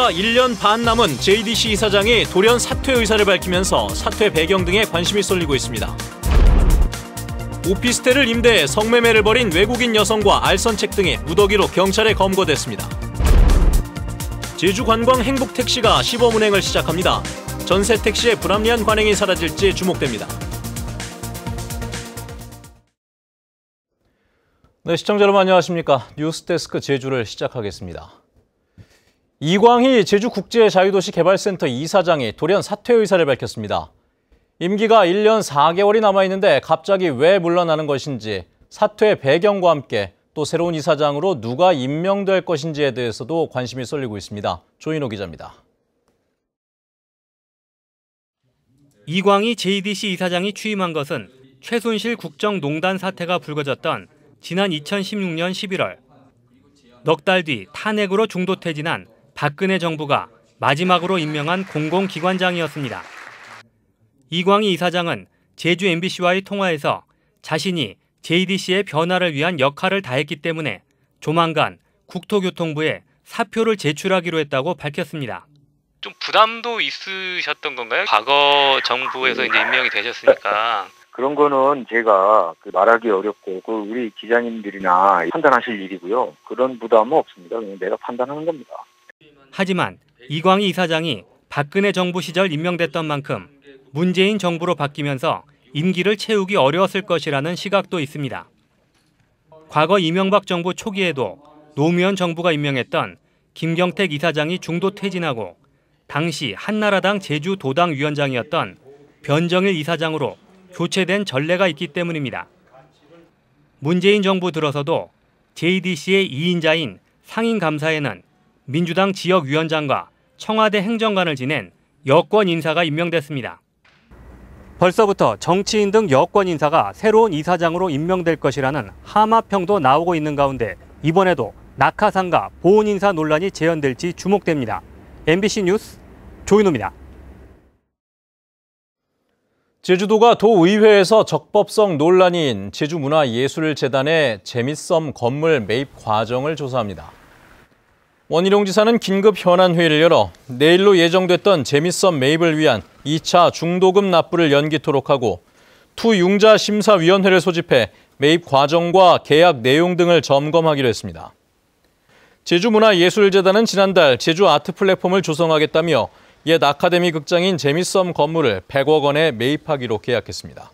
임기가 1년 반 남은 JDC 이사장이 돌연 사퇴 의사를 밝히면서 사퇴 배경 등에 관심이 쏠리고 있습니다. 오피스텔을 임대해 성매매를 벌인 외국인 여성과 알선책 등이 무더기로 경찰에 검거됐습니다. 제주관광 행복택시가 시범 운행을 시작합니다. 전세 택시의 불합리한 관행이 사라질지 주목됩니다. 네, 시청자 여러분 안녕하십니까. 뉴스데스크 제주를 시작하겠습니다. 이광희 제주국제자유도시개발센터 이사장이 돌연 사퇴 의사를 밝혔습니다. 임기가 1년 4개월이 남아있는데 갑자기 왜 물러나는 것인지, 사퇴 배경과 함께 또 새로운 이사장으로 누가 임명될 것인지에 대해서도 관심이 쏠리고 있습니다. 조인호 기자입니다. 이광희 JDC 이사장이 취임한 것은 최순실 국정농단 사태가 불거졌던 지난 2016년 11월. 넉 달 뒤 탄핵으로 중도퇴진한 박근혜 정부가 마지막으로 임명한 공공기관장이었습니다. 이광희 이사장은 제주 MBC와의 통화에서 자신이 JDC의 변화를 위한 역할을 다했기 때문에 조만간 국토교통부에 사표를 제출하기로 했다고 밝혔습니다. 좀 부담도 있으셨던 건가요? 과거 정부에서 이제 임명이 되셨으니까. 그런 거는 제가 말하기 어렵고 우리 기자님들이나 판단하실 일이고요. 그런 부담은 없습니다. 그냥 내가 판단하는 겁니다. 하지만 이광희 이사장이 박근혜 정부 시절 임명됐던 만큼 문재인 정부로 바뀌면서 임기를 채우기 어려웠을 것이라는 시각도 있습니다. 과거 이명박 정부 초기에도 노무현 정부가 임명했던 김경택 이사장이 중도 퇴진하고 당시 한나라당 제주도당위원장이었던 변정일 이사장으로 교체된 전례가 있기 때문입니다. 문재인 정부 들어서도 JDC의 2인자인 상임감사에는 민주당 지역위원장과 청와대 행정관을 지낸 여권 인사가 임명됐습니다. 벌써부터 정치인 등 여권 인사가 새로운 이사장으로 임명될 것이라는 하마평도 나오고 있는 가운데 이번에도 낙하산과 보훈 인사 논란이 재현될지 주목됩니다. MBC 뉴스 조인호입니다. 제주도가 도의회에서 적법성 논란인 제주문화예술재단의 재미섬 건물 매입 과정을 조사합니다. 원희룡 지사는 긴급 현안회의를 열어 내일로 예정됐던 재미섬 매입을 위한 2차 중도금 납부를 연기토록 하고 투융자 심사위원회를 소집해 매입 과정과 계약 내용 등을 점검하기로 했습니다. 제주문화예술재단은 지난달 제주 아트 플랫폼을 조성하겠다며 옛 아카데미 극장인 재미섬 건물을 100억 원에 매입하기로 계약했습니다.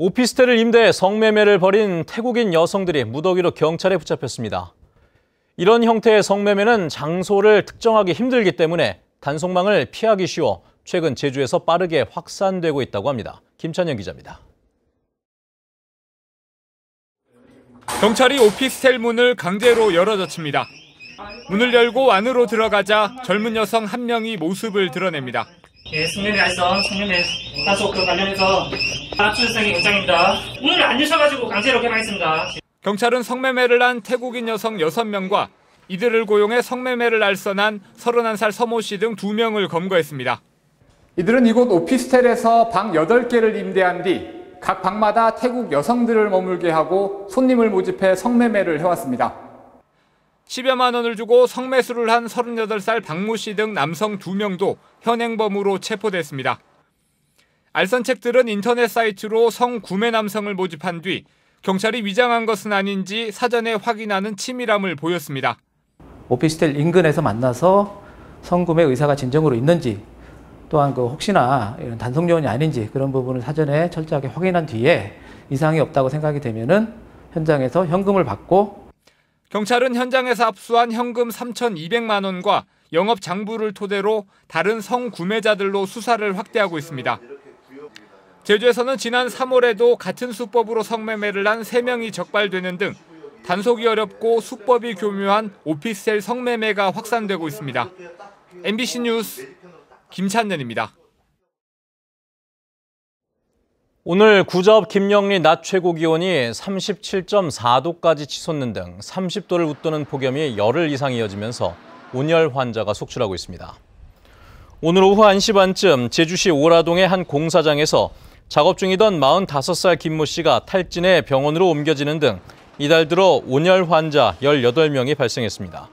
오피스텔을 임대해 성매매를 벌인 태국인 여성들이 무더기로 경찰에 붙잡혔습니다. 이런 형태의 성매매는 장소를 특정하기 힘들기 때문에 단속망을 피하기 쉬워 최근 제주에서 빠르게 확산되고 있다고 합니다. 김찬영 기자입니다. 경찰이 오피스텔 문을 강제로 열어젖힙니다. 문을 열고 안으로 들어가자 젊은 여성 한 명이 모습을 드러냅니다. 예, 성매매 알선, 성매매 단속 관련해서 압수수색의 영장입니다. 문을 안 여셔가지고 강제로 개방했습니다. 경찰은 성매매를 한 태국인 여성 6명과 이들을 고용해 성매매를 알선한 31살 서모 씨 등 2명을 검거했습니다. 이들은 이곳 오피스텔에서 방 8개를 임대한 뒤 각 방마다 태국 여성들을 머물게 하고 손님을 모집해 성매매를 해왔습니다. 10여만 원을 주고 성매수를 한 38살 박모 씨 등 남성 2명도 현행범으로 체포됐습니다. 알선책들은 인터넷 사이트로 성구매 남성을 모집한 뒤 경찰이 위장한 것은 아닌지 사전에 확인하는 치밀함을 보였습니다. 오피스텔 인근에서 만나서 성구매 의사가 진정으로 있는지 또한 혹시나 이런 단속 요인이 아닌지 그런 부분을 사전에 철저하게 확인한 뒤에 이상이 없다고 생각이 되면은 현장에서 현금을 받고 경찰은 현장에서 압수한 현금 3,200만 원과 영업 장부를 토대로 다른 성구매자들로 수사를 확대하고 있습니다. 제주에서는 지난 3월에도 같은 수법으로 성매매를 한 3명이 적발되는 등 단속이 어렵고 수법이 교묘한 오피스텔 성매매가 확산되고 있습니다. MBC 뉴스 김찬년입니다. 오늘 구자읍 김영리 낮 최고 기온이 37.4도까지 치솟는 등 30도를 웃도는 폭염이 열흘 이상 이어지면서 온열 환자가 속출하고 있습니다. 오늘 오후 1시 반쯤 제주시 오라동의 한 공사장에서 작업 중이던 45살 김모 씨가 탈진해 병원으로 옮겨지는 등 이달 들어 온열 환자 18명이 발생했습니다.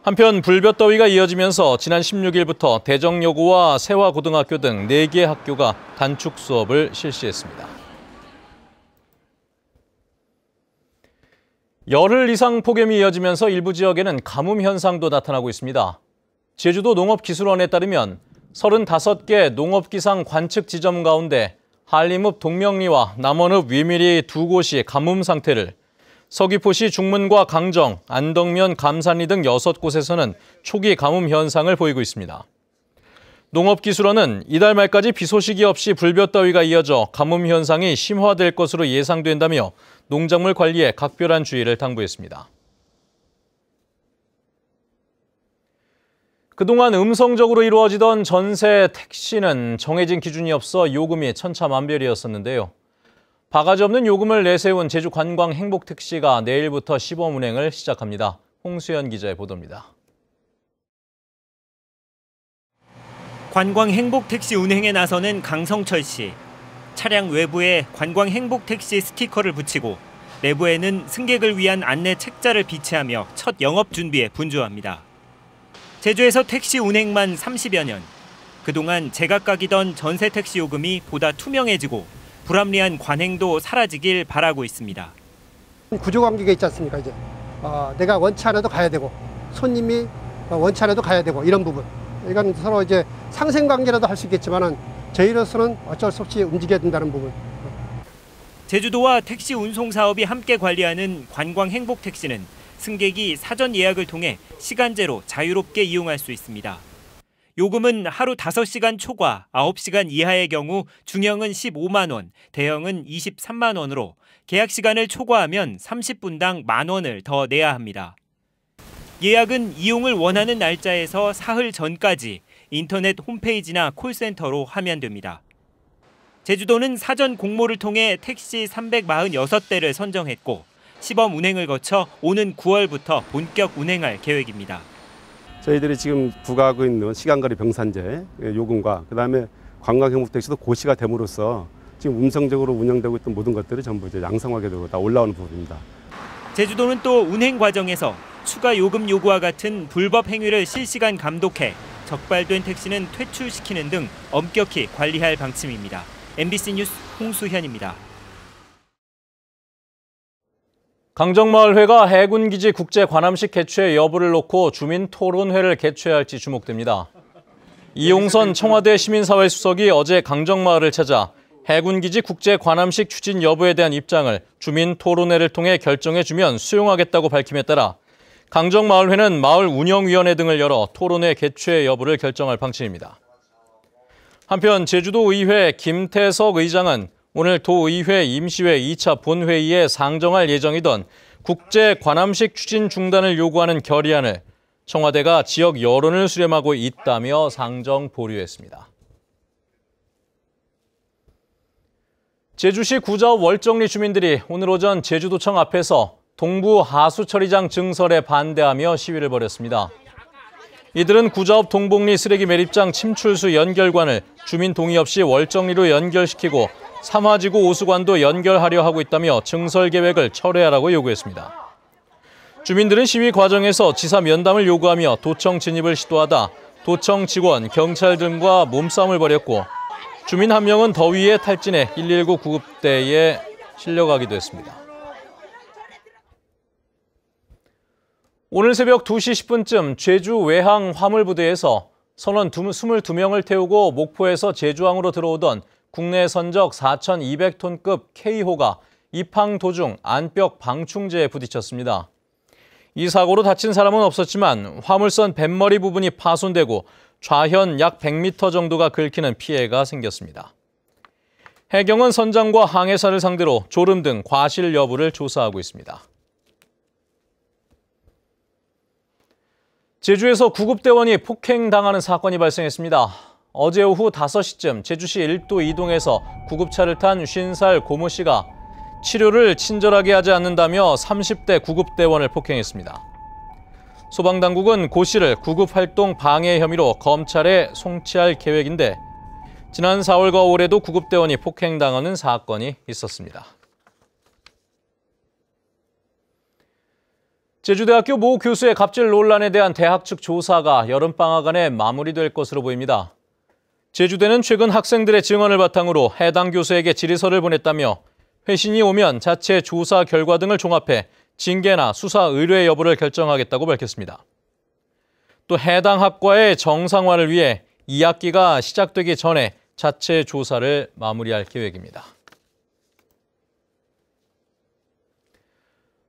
한편 불볕더위가 이어지면서 지난 16일부터 대정여고와 세화고등학교 등 4개 학교가 단축 수업을 실시했습니다. 열흘 이상 폭염이 이어지면서 일부 지역에는 가뭄 현상도 나타나고 있습니다. 제주도 농업기술원에 따르면 35개 농업기상 관측 지점 가운데 한림읍 동명리와 남원읍 위밀이 2곳이 가뭄 상태를, 서귀포시 중문과 강정, 안덕면, 감산리 등 6곳에서는 초기 가뭄 현상을 보이고 있습니다. 농업기술원은 이달 말까지 비 소식이 없이 불볕더위가 이어져 가뭄 현상이 심화될 것으로 예상된다며 농작물 관리에 각별한 주의를 당부했습니다. 그동안 음성적으로 이루어지던 전세 택시는 정해진 기준이 없어 요금이 천차만별이었었는데요. 바가지 없는 요금을 내세운 제주 관광 행복택시가 내일부터 시범 운행을 시작합니다. 홍수연 기자의 보도입니다. 관광 행복택시 운행에 나서는 강성철 씨. 차량 외부에 관광 행복택시 스티커를 붙이고 내부에는 승객을 위한 안내 책자를 비치하며 첫 영업 준비에 분주합니다. 제주에서 택시 운행만 30여 년. 그동안 제각각이던 전세 택시 요금이 보다 투명해지고 불합리한 관행도 사라지길 바라고 있습니다. 구조관계가 있지 않습니까? 이제 내가 원치 않아도 가야 되고 손님이 원치 않아도 가야 되고 이런 부분. 이건 서로 이제 상생관계라도 할 수 있겠지만은 저희로서는 어쩔 수 없이 움직여야 된다는 부분. 제주도와 택시 운송 사업이 함께 관리하는 관광 행복택시는 승객이 사전 예약을 통해 시간제로 자유롭게 이용할 수 있습니다. 요금은 하루 5시간 초과 9시간 이하의 경우 중형은 15만 원, 대형은 23만 원으로 계약 시간을 초과하면 30분당 10,000원을 더 내야 합니다. 예약은 이용을 원하는 날짜에서 사흘 전까지 인터넷 홈페이지나 콜센터로 하면 됩니다. 제주도는 사전 공모를 통해 택시 346대를 선정했고 시범 운행을 거쳐 오는 9월부터 본격 운행할 계획입니다. 저희들이 지금 부과하고 있는 시간거리 병산제 요금과 그다음에 관광행복택시도 고시가 됨으로써 지금 음성적으로 운영되고 있던 모든 것들이 전부 이제 양성하게 되고 다 올라오는 부분입니다. 제주도는 또 운행 과정에서 추가 요금 요구와 같은 불법 행위를 실시간 감독해 적발된 택시는 퇴출시키는 등 엄격히 관리할 방침입니다. MBC 뉴스 홍수현입니다. 강정마을회가 해군기지 국제관함식 개최 여부를 놓고 주민토론회를 개최할지 주목됩니다. 이용선 청와대 시민사회 수석이 어제 강정마을을 찾아 해군기지 국제관함식 추진 여부에 대한 입장을 주민토론회를 통해 결정해주면 수용하겠다고 밝힘에 따라 강정마을회는 마을 운영위원회 등을 열어 토론회 개최 여부를 결정할 방침입니다. 한편 제주도의회 김태석 의장은 오늘 도의회 임시회 2차 본회의에 상정할 예정이던 국제관함식 추진 중단을 요구하는 결의안을 청와대가 지역 여론을 수렴하고 있다며 상정 보류했습니다. 제주시 구자읍 월정리 주민들이 오늘 오전 제주도청 앞에서 동부 하수처리장 증설에 반대하며 시위를 벌였습니다. 이들은 구자읍 동복리 쓰레기 매립장 침출수 연결관을 주민 동의 없이 월정리로 연결시키고 삼화지구 오수관도 연결하려 하고 있다며 증설 계획을 철회하라고 요구했습니다. 주민들은 시위 과정에서 지사 면담을 요구하며 도청 진입을 시도하다 도청 직원, 경찰 등과 몸싸움을 벌였고 주민 한 명은 더위에 탈진해 119 구급대에 실려가기도 했습니다. 오늘 새벽 2시 10분쯤 제주 외항 화물부대에서 선원 22명을 태우고 목포에서 제주항으로 들어오던 국내 선적 4,200톤급 K호가 입항 도중 안벽 방충제에 부딪혔습니다. 이 사고로 다친 사람은 없었지만 화물선 뱃머리 부분이 파손되고 좌현 약 100m 정도가 긁히는 피해가 생겼습니다. 해경은 선장과 항해사를 상대로 졸음 등 과실 여부를 조사하고 있습니다. 제주에서 구급대원이 폭행당하는 사건이 발생했습니다. 어제 오후 5시쯤 제주시 1도 이동에서 구급차를 탄 50살 고모 씨가 치료를 친절하게 하지 않는다며 30대 구급대원을 폭행했습니다. 소방당국은 고 씨를 구급활동 방해 혐의로 검찰에 송치할 계획인데 지난 4월과 올해도 구급대원이 폭행당하는 사건이 있었습니다. 제주대학교 모 교수의 갑질 논란에 대한 대학 측 조사가 여름방학 안에 마무리될 것으로 보입니다. 제주대는 최근 학생들의 증언을 바탕으로 해당 교수에게 질의서를 보냈다며 회신이 오면 자체 조사 결과 등을 종합해 징계나 수사 의뢰 여부를 결정하겠다고 밝혔습니다. 또 해당 학과의 정상화를 위해 2학기가 시작되기 전에 자체 조사를 마무리할 계획입니다.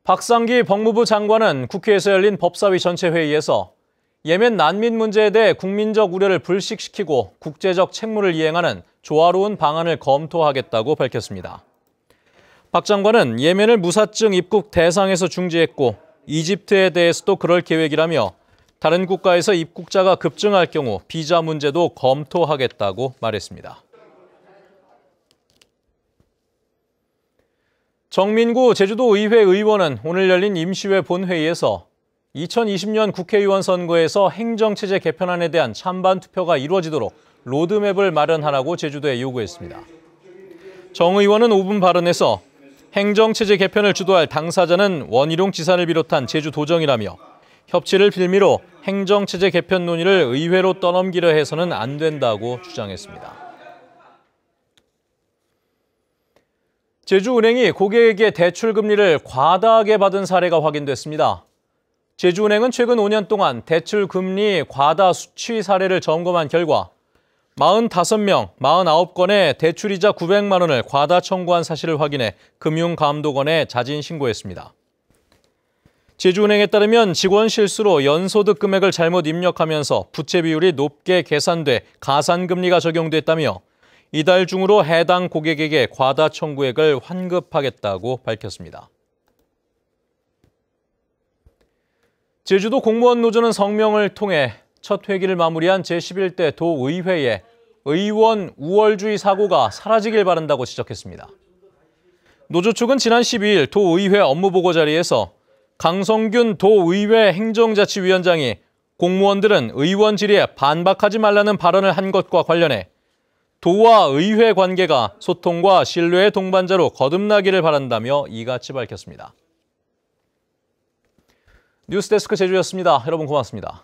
박상기 법무부 장관은 국회에서 열린 법사위 전체 회의에서 예멘 난민 문제에 대해 국민적 우려를 불식시키고 국제적 책무를 이행하는 조화로운 방안을 검토하겠다고 밝혔습니다. 박 장관은 예멘을 무사증 입국 대상에서 중지했고 이집트에 대해서도 그럴 계획이라며 다른 국가에서 입국자가 급증할 경우 비자 문제도 검토하겠다고 말했습니다. 정민구 제주도의회 의원은 오늘 열린 임시회 본회의에서 2020년 국회의원 선거에서 행정체제 개편안에 대한 찬반 투표가 이루어지도록 로드맵을 마련하라고 제주도에 요구했습니다. 정 의원은 5분 발언에서 행정체제 개편을 주도할 당사자는 원희룡 지사를 비롯한 제주도정이라며 협치를 빌미로 행정체제 개편 논의를 의회로 떠넘기려 해서는 안 된다고 주장했습니다. 제주은행이 고객에게 대출 금리를 과다하게 받은 사례가 확인됐습니다. 제주은행은 최근 5년 동안 대출 금리 과다 수취 사례를 점검한 결과 45명, 49건의 대출이자 900만 원을 과다 청구한 사실을 확인해 금융감독원에 자진 신고했습니다. 제주은행에 따르면 직원 실수로 연소득 금액을 잘못 입력하면서 부채 비율이 높게 계산돼 가산금리가 적용됐다며 이달 중으로 해당 고객에게 과다 청구액을 환급하겠다고 밝혔습니다. 제주도 공무원 노조는 성명을 통해 첫 회기를 마무리한 제11대 도의회에 의원 우월주의 사고가 사라지길 바란다고 지적했습니다. 노조 측은 지난 12일 도의회 업무보고 자리에서 강성균 도의회 행정자치위원장이 공무원들은 의원 질의에 반박하지 말라는 발언을 한 것과 관련해 도와 의회 관계가 소통과 신뢰의 동반자로 거듭나기를 바란다며 이같이 밝혔습니다. 뉴스데스크 제주였습니다. 여러분 고맙습니다.